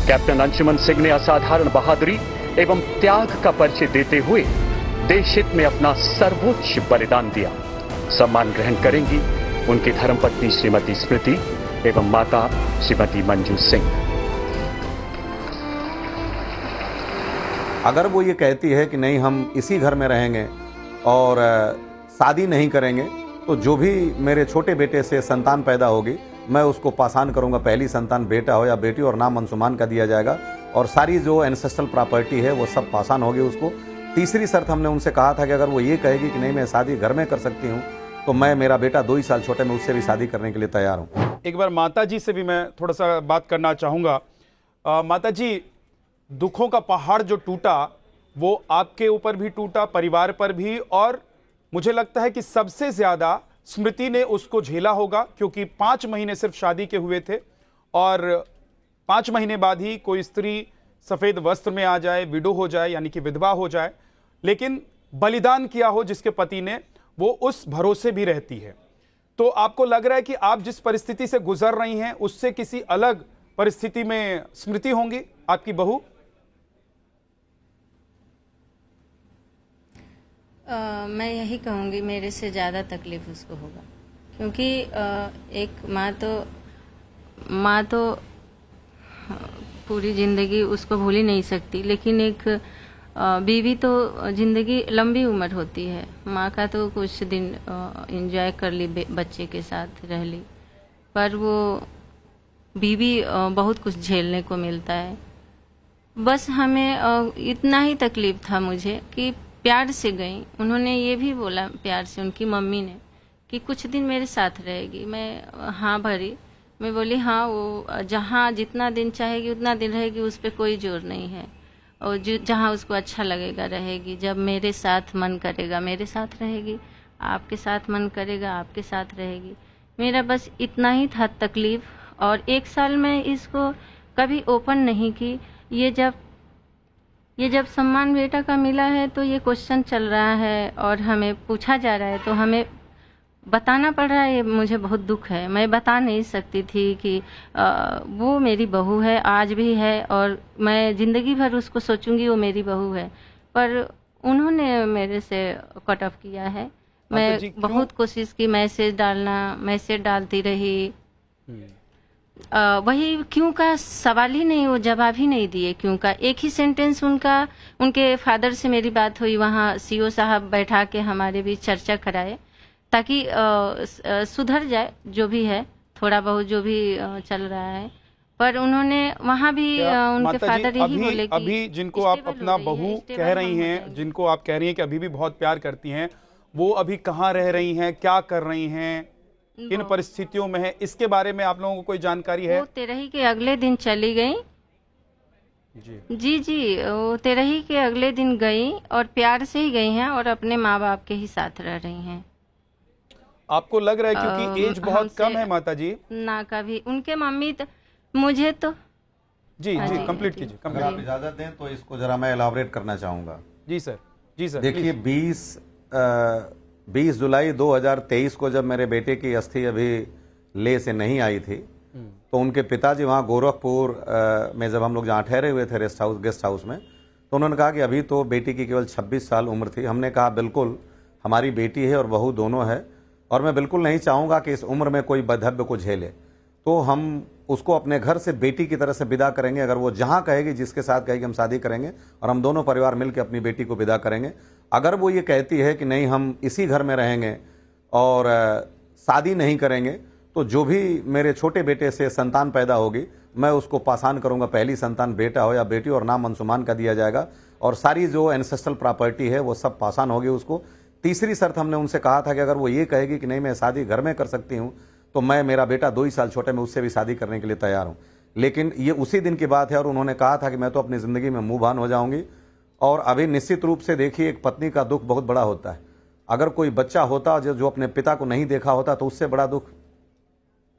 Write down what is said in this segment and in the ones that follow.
Captain Anshuman Singh ने असाधारण बहादुरी एवं त्याग का परिचय देते हुए देश हित में अपना सर्वोच्च बलिदान दिया। सम्मान ग्रहण करेंगी उनकी धर्मपत्नी श्रीमती स्मृति एवं माता श्रीमती मंजू सिंह। अगर वो ये कहती है कि नहीं हम इसी घर में रहेंगे और शादी नहीं करेंगे, तो जो भी मेरे छोटे बेटे से संतान पैदा होगी मैं उसको पासान करूंगा। पहली संतान बेटा हो या बेटी और नाम अंशुमान का दिया जाएगा और सारी जो एंसेस्ट्रल प्रॉपर्टी है वो सब पासान होगी उसको। तीसरी शर्त हमने उनसे कहा था कि अगर वो ये कहेगी कि नहीं मैं शादी घर में कर सकती हूँ तो मैं, मेरा बेटा 2 ही साल छोटे, मैं उससे भी शादी करने के लिए तैयार हूँ। एक बार माता जी से भी मैं थोड़ा सा बात करना चाहूँगा। माता जी, दुखों का पहाड़ जो टूटा वो आपके ऊपर भी टूटा, परिवार पर भी, और मुझे लगता है कि सबसे ज़्यादा स्मृति ने उसको झेला होगा, क्योंकि 5 महीने सिर्फ शादी के हुए थे और 5 महीने बाद ही कोई स्त्री सफ़ेद वस्त्र में आ जाए, विडो हो जाए, यानी कि विधवा हो जाए, लेकिन बलिदान किया हो जिसके पति ने, वो उस भरोसे भी रहती है। तो आपको लग रहा है कि आप जिस परिस्थिति से गुजर रही हैं उससे किसी अलग परिस्थिति में स्मृति होंगी, आपकी बहू? मैं यही कहूँगी मेरे से ज़्यादा तकलीफ उसको होगा, क्योंकि एक माँ तो पूरी ज़िंदगी उसको भूल ही नहीं सकती, लेकिन एक बीवी तो ज़िंदगी लंबी उम्र होती है। माँ का तो कुछ दिन एंजॉय कर ली, बच्चे के साथ रह ली, पर वो बीवी बहुत कुछ झेलने को मिलता है। बस हमें इतना ही तकलीफ था मुझे कि प्यार से गई। उन्होंने ये भी बोला प्यार से, उनकी मम्मी ने, कि कुछ दिन मेरे साथ रहेगी। मैं हाँ भरी, मैं बोली हाँ, वो जहाँ जितना दिन चाहेगी उतना दिन रहेगी, उस पर कोई जोर नहीं है, और जहाँ उसको अच्छा लगेगा रहेगी। जब मेरे साथ मन करेगा मेरे साथ रहेगी, आपके साथ मन करेगा आपके साथ रहेगी। मेरा बस इतना ही था तकलीफ, और 1 साल में इसको कभी ओपन नहीं की। ये जब सम्मान बेटा का मिला है तो ये क्वेश्चन चल रहा है और हमें पूछा जा रहा है, तो हमें बताना पड़ रहा है। ये मुझे बहुत दुख है, मैं बता नहीं सकती थी कि वो मेरी बहू है, आज भी है, और मैं ज़िंदगी भर उसको सोचूंगी वो मेरी बहू है, पर उन्होंने मेरे से कट ऑफ किया है। मैं बहुत कोशिश की मैसेज डालती रही, वही क्यों का सवाल ही नहीं, वो जवाब ही नहीं दिए क्यों का। एक ही सेंटेंस उनके फादर से मेरी बात हुई, वहाँ सीओ साहब बैठा के हमारे बीच चर्चा कराए ताकि सुधर जाए जो भी है, थोड़ा बहुत जो भी चल रहा है। पर उन्होंने वहाँ भी उनके फादर यही बोले कि अभी जिनको आप अपना बहू कह रही हैं, जिनको आप कह रही हैं कि अभी भी बहुत प्यार करती हैं, वो अभी कहाँ रह रही हैं, क्या कर रही हैं, किन परिस्थितियों में है, इसके बारे में आप लोगों को कोई जानकारी है? वो तेरही के अगले दिन चली गई। जी, वो तेरही के अगले दिन गई और प्यार से ही गई हैं और अपने माँ बाप के ही साथ रह रही हैं। आपको लग रहा है क्योंकि एज बहुत कम है माता जी? ना कभी उनके मम्मी मुझे तो जी कंप्लीट कीजिए। अगर आप इजाजत दें तो इसको जरा मैं एलाबोरेट करना चाहूंगा। जी सर। देखिए 20 जुलाई 2023 को जब मेरे बेटे की अस्थि अभी ले से नहीं आई थी, तो उनके पिताजी वहाँ गोरखपुर में जब हम लोग जहाँ ठहरे हुए थे गेस्ट हाउस में, तो उन्होंने कहा कि अभी तो बेटी की केवल 26 साल उम्र थी। हमने कहा बिल्कुल हमारी बेटी है और बहू दोनों है, और मैं बिल्कुल नहीं चाहूँगा कि इस उम्र में कोई बदहव्य को झेले, तो हम उसको अपने घर से बेटी की तरह से विदा करेंगे। अगर वो जहाँ कहेगी, जिसके साथ कहेगी, हम शादी करेंगे और हम दोनों परिवार मिलकर अपनी बेटी को विदा करेंगे। अगर वो ये कहती है कि नहीं हम इसी घर में रहेंगे और शादी नहीं करेंगे, तो जो भी मेरे छोटे बेटे से संतान पैदा होगी मैं उसको पासान करूंगा। पहली संतान बेटा हो या बेटी और नाम अंशुमान का दिया जाएगा, और सारी जो एंसेस्ट्रल प्रॉपर्टी है वो सब पासान होगी उसको। तीसरी शर्त हमने उनसे कहा था कि अगर वो ये कहेगी कि नहीं मैं शादी घर में कर सकती हूँ, तो मैं, मेरा बेटा 2 ही साल छोटे, मैं उससे भी शादी करने के लिए तैयार हूँ। लेकिन ये उसी दिन की बात है, और उन्होंने कहा था कि मैं तो अपनी ज़िंदगी में मूव ऑन हो जाऊंगी। और अभी निश्चित रूप से देखिए, एक पत्नी का दुख बहुत बड़ा होता है। अगर कोई बच्चा होता जो अपने पिता को नहीं देखा होता, तो उससे बड़ा दुख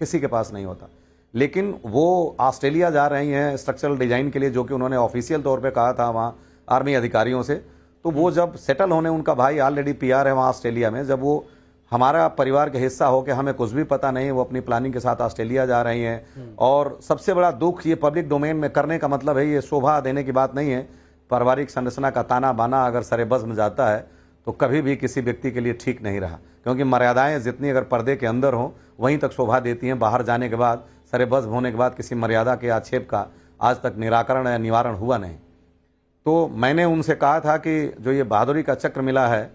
किसी के पास नहीं होता। लेकिन वो ऑस्ट्रेलिया जा रही हैं स्ट्रक्चरल डिजाइन के लिए, जो कि उन्होंने ऑफिशियल तौर पे कहा था वहाँ आर्मी अधिकारियों से। तो वो जब सेटल होने, उनका भाई ऑलरेडी PR है वहाँ ऑस्ट्रेलिया में, जब वो हमारा परिवार का हिस्सा हो के हमें कुछ भी पता नहीं, वो अपनी प्लानिंग के साथ ऑस्ट्रेलिया जा रही हैं। और सबसे बड़ा दुख, ये पब्लिक डोमेन में करने का मतलब है, ये शोभा देने की बात नहीं है। पारिवारिक संरचना का ताना बाना अगर सरेबस में जाता है तो कभी भी किसी व्यक्ति के लिए ठीक नहीं रहा, क्योंकि मर्यादाएं जितनी अगर पर्दे के अंदर हों वहीं तक शोभा देती हैं। बाहर जाने के बाद, सरेबस होने के बाद किसी मर्यादा के आक्षेप का आज तक निराकरण या निवारण हुआ नहीं। तो मैंने उनसे कहा था कि जो ये बहादुरी का चक्र मिला है,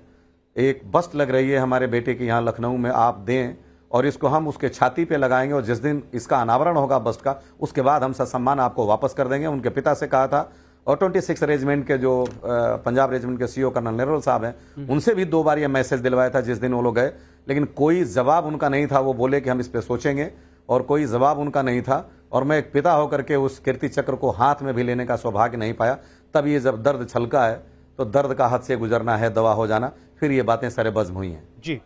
एक बस्ट लग रही है हमारे बेटे की यहाँ लखनऊ में, आप दें और इसको हम उसके छाती पे लगाएंगे और जिस दिन इसका अनावरण होगा बस्ट का, उसके बाद हम ससम्मान आपको वापस कर देंगे। उनके पिता से कहा था, और 26 रेजिमेंट के जो पंजाब रेजिमेंट के सीओ कर्नल नेरवल साहब हैं, उनसे भी 2 बार ये मैसेज दिलवाया था जिस दिन वो लोग गए, लेकिन कोई जवाब उनका नहीं था। वो बोले कि हम इस पर सोचेंगे, और कोई जवाब उनका नहीं था। और मैं एक पिता होकर के उस कीर्ति चक्र को हाथ में भी लेने का सौभाग्य नहीं पाया। तब ये जब दर्द छलका है तो दर्द का हद से गुजरना है, दवा हो जाना, फिर ये बातें सरेबज़्म हुई हैं। जी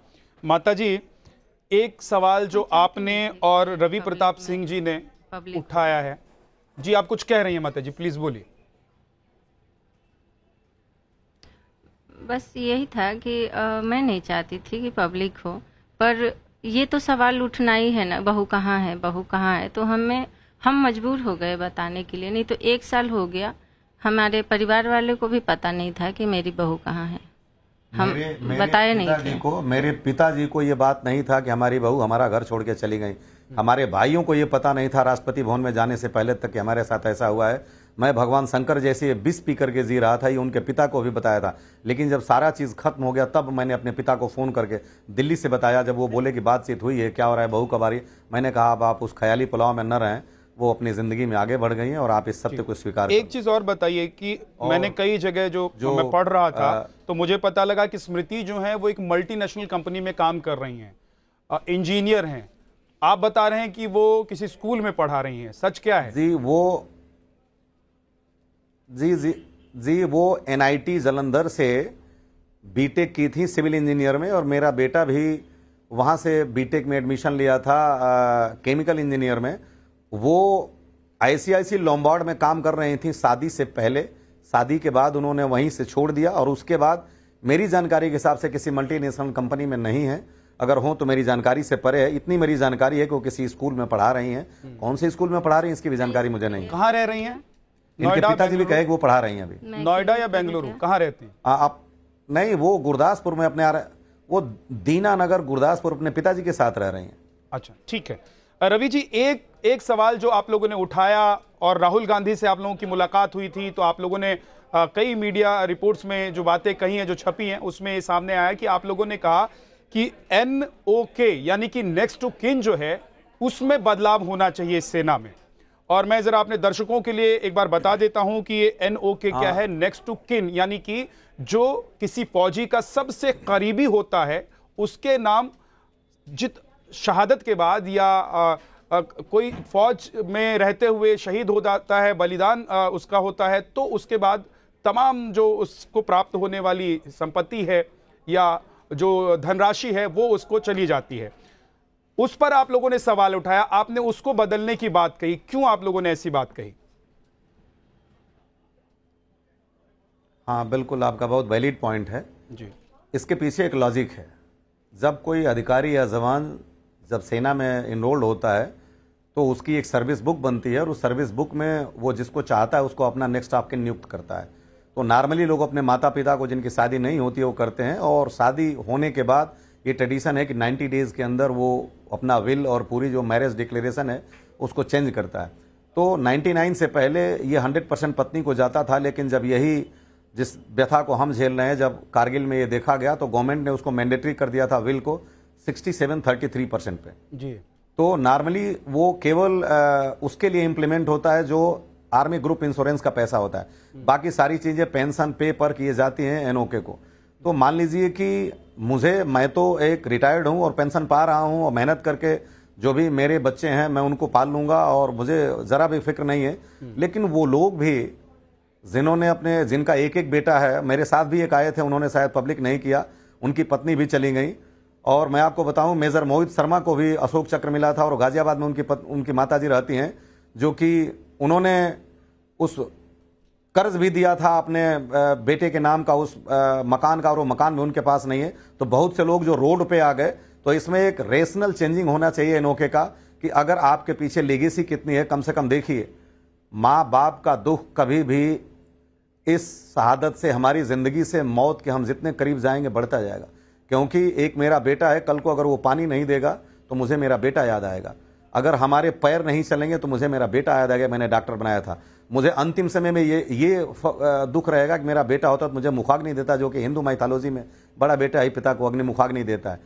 माता जी, एक सवाल जो आपने और रवि प्रताप सिंह जी ने उठाया है, जी आप कुछ कह रही हैं माता जी, प्लीज बोलिए। बस यही था कि मैं नहीं चाहती थी कि पब्लिक हो, पर ये तो सवाल उठना ही है ना, बहू कहाँ है, बहू कहाँ है। तो हम मजबूर हो गए बताने के लिए। नहीं तो 1 साल हो गया, हमारे परिवार वाले को भी पता नहीं था कि मेरी बहू कहाँ है। हम बताए नहीं थे। मेरे पिताजी को ये बात नहीं था कि हमारी बहू हमारा घर छोड़ के चली गई। हमारे भाइयों को ये पता नहीं था राष्ट्रपति भवन में जाने से पहले तक कि हमारे साथ ऐसा हुआ है। मैं भगवान शंकर जैसे 20 स्पीकर के जी रहा था, ये उनके पिता को भी बताया था। लेकिन जब सारा चीज़ खत्म हो गया तब मैंने अपने पिता को फ़ोन करके दिल्ली से बताया। जब वो बोले कि बातचीत हुई है, क्या हो रहा है, बहू कब आ रही, मैंने कहा अब आप उस ख्याली पुलाव में न रहें, वो अपनी ज़िंदगी में आगे बढ़ गई हैं और आप इस सत्य को स्वीकार एक चीज़ और बताइए कि मैंने कई जगह जो मैं पढ़ रहा था तो मुझे पता लगा कि स्मृति जो है वो एक मल्टीनेशनल कंपनी में काम कर रही हैं, इंजीनियर हैं। आप बता रहे हैं कि वो किसी स्कूल में पढ़ा रही हैं, सच क्या है? जी वो NIT जालंधर से बीटेक की थी सिविल इंजीनियर में, और मेरा बेटा भी वहाँ से बीटेक में एडमिशन लिया था केमिकल इंजीनियर में। वो ICIC लोम्बार्ड में काम कर रही थी शादी से पहले। शादी के बाद उन्होंने वहीं से छोड़ दिया, और उसके बाद मेरी जानकारी के हिसाब से किसी मल्टीनेशनल कंपनी में नहीं है। अगर हो तो मेरी जानकारी से परे है। इतनी मेरी जानकारी है कि वो किसी स्कूल में पढ़ा रही हैं। कौन से स्कूल में पढ़ा रही हैं इसकी भी जानकारी मुझे नहीं है। कहाँ रह रही हैं? इनके पिताजी भी कहे कि वो पढ़ा रही हैं अभी। नोएडा या बेंगलुरु, कहाँ रहती हैं आप? नहीं, वो गुरदासपुर में अपने वो दीना नगर गुरदासपुर अपने पिताजी के साथ रह रही हैं। अच्छा ठीक है। रवि जी, एक सवाल जो आप लोगों ने उठाया, और राहुल गांधी से आप लोगों की मुलाकात हुई थी, तो आप लोगों ने कई मीडिया रिपोर्ट्स में जो बातें कही हैं, जो छपी हैं, उसमें ये सामने आया कि आप लोगों ने कहा कि NOK यानी कि नेक्स्ट टू किन जो है उसमें बदलाव होना चाहिए सेना में। और मैं जरा अपने दर्शकों के लिए एक बार बता देता हूं कि ये NOK क्या है। नेक्स्ट टू किन यानी कि जो किसी फौजी का सबसे करीबी होता है, उसके नाम शहादत के बाद या कोई फौज में रहते हुए शहीद हो जाता है, बलिदान उसका होता है, तो उसके बाद तमाम जो उसको प्राप्त होने वाली संपत्ति है या जो धनराशि है वो उसको चली जाती है। उस पर आप लोगों ने सवाल उठाया, आपने उसको बदलने की बात कही। क्यों आप लोगों ने ऐसी बात कही? हाँ बिल्कुल, आपका बहुत वैलिड पॉइंट है जी। इसके पीछे एक लॉजिक है। जब कोई अधिकारी या जवान जब सेना में इनरोल्ड होता है तो उसकी एक सर्विस बुक बनती है, और उस सर्विस बुक में वो जिसको चाहता है उसको अपना नेक्स्ट ऑफ किन नियुक्त करता है। तो नॉर्मली लोग अपने माता पिता को जिनकी शादी नहीं होती है वो करते हैं, और शादी होने के बाद ये ट्रेडिशन है कि 90 डेज के अंदर वो अपना विल और पूरी जो मैरिज डिक्लेरेशन है उसको चेंज करता है। तो 99 से पहले ये 100% पत्नी को जाता था, लेकिन जब यही जिस व्यथा को हम झेल रहे हैं, जब कारगिल में ये देखा गया तो गवर्नमेंट ने उसको मैंडेटरी कर दिया था विल को 67-33% पे जी। तो नॉर्मली वो केवल उसके लिए इम्प्लीमेंट होता है जो आर्मी ग्रुप इंश्योरेंस का पैसा होता है। बाकी सारी चीजें पेंशन पे पर किए जाती हैं NOK को। तो मान लीजिए कि मैं तो एक रिटायर्ड हूं और पेंशन पा रहा हूं, और मेहनत करके जो भी मेरे बच्चे हैं मैं उनको पाल लूंगा और मुझे जरा भी फिक्र नहीं है। लेकिन वो लोग भी जिनका एक एक बेटा है, मेरे साथ भी एक आए थे, उन्होंने शायद पब्लिक नहीं किया, उनकी पत्नी भी चली गई। और मैं आपको बताऊं, मेजर मोहित शर्मा को भी अशोक चक्र मिला था, और गाजियाबाद में उनकी माताजी रहती हैं, जो कि उन्होंने उस कर्ज भी दिया था अपने बेटे के नाम का उस मकान का, और वो मकान भी उनके पास नहीं है। तो बहुत से लोग जो रोड पे आ गए। तो इसमें एक रेशनल चेंजिंग होना चाहिए एनओके का, कि अगर आपके पीछे लेगेसी कितनी है, कम से कम देखिए माँ बाप का दुख कभी भी इस शहादत से, हमारी ज़िंदगी से मौत के हम जितने करीब जाएंगे बढ़ता जाएगा। क्योंकि एक मेरा बेटा है, कल को अगर वो पानी नहीं देगा तो मुझे मेरा बेटा याद आएगा। अगर हमारे पैर नहीं चलेंगे तो मुझे मेरा बेटा याद आएगा, मैंने डॉक्टर बनाया था। मुझे अंतिम समय में ये दुख रहेगा कि मेरा बेटा होता तो मुझे मुखाग्नि देता, जो कि हिंदू माइथोलॉजी में बड़ा बेटा ही पिता को अग्नि मुखाग्नि देता है।